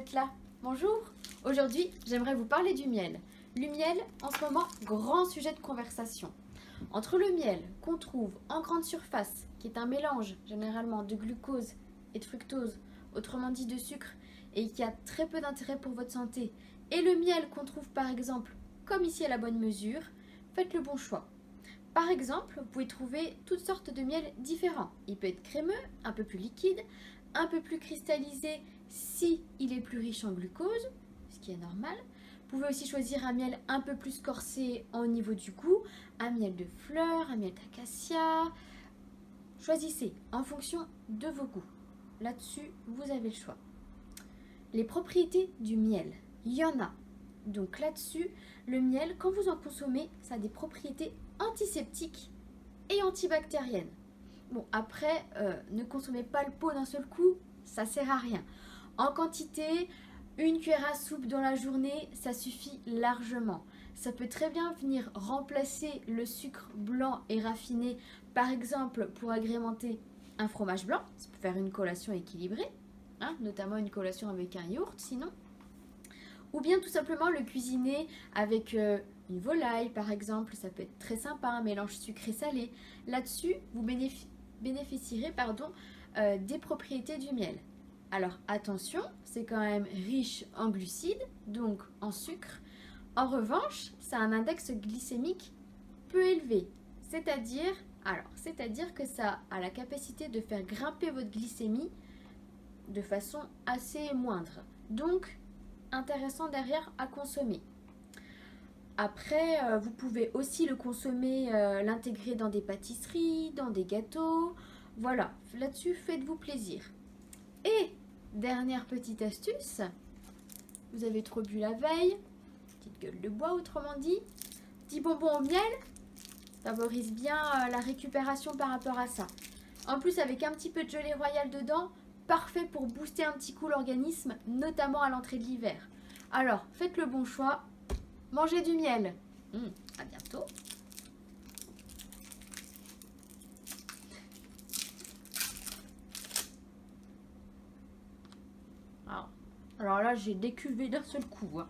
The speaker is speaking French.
d'être là. Bonjour. Aujourd'hui, j'aimerais vous parler du miel. Le miel, en ce moment, grand sujet de conversation. Entre le miel qu'on trouve en grande surface, qui est un mélange généralement de glucose et de fructose, autrement dit de sucre, et qui a très peu d'intérêt pour votre santé, et le miel qu'on trouve par exemple, comme ici à la bonne mesure, faites le bon choix. Par exemple, vous pouvez trouver toutes sortes de miels différents. Il peut être crémeux, un peu plus liquide, un peu plus cristallisé si il est plus riche en glucose, ce qui est normal. Vous pouvez aussi choisir un miel un peu plus corsé au niveau du goût, un miel de fleurs, un miel d'acacia. Choisissez en fonction de vos goûts. Là-dessus, vous avez le choix. Les propriétés du miel, il y en a. Donc là-dessus, le miel, quand vous en consommez, ça a des propriétés antiseptiques et antibactériennes. Bon, après, ne consommez pas le pot d'un seul coup, ça sert à rien. En quantité, une cuillère à soupe dans la journée, ça suffit largement. Ça peut très bien venir remplacer le sucre blanc et raffiné, par exemple pour agrémenter un fromage blanc. Ça peut faire une collation équilibrée, hein, notamment une collation avec un yaourt sinon. Ou bien tout simplement le cuisiner avec une volaille par exemple, ça peut être très sympa, un mélange sucré-salé. Là-dessus, vous bénéficierez des propriétés du miel. Alors attention, c'est quand même riche en glucides, donc en sucre. En revanche, ça a un index glycémique peu élevé, c'est-à-dire que ça a la capacité de faire grimper votre glycémie de façon assez moindre. Donc, intéressant derrière à consommer. Après, vous pouvez aussi le consommer, l'intégrer dans des pâtisseries, dans des gâteaux. Voilà, là-dessus, faites-vous plaisir. Et, dernière petite astuce, vous avez trop bu la veille, petite gueule de bois autrement dit, petit bonbon au miel, favorise bien la récupération par rapport à ça. En plus, avec un petit peu de gelée royale dedans, parfait pour booster un petit coup l'organisme, notamment à l'entrée de l'hiver. Alors, faites le bon choix, mangez du miel. À bientôt. Alors là, j'ai décuvé d'un seul coup, hein.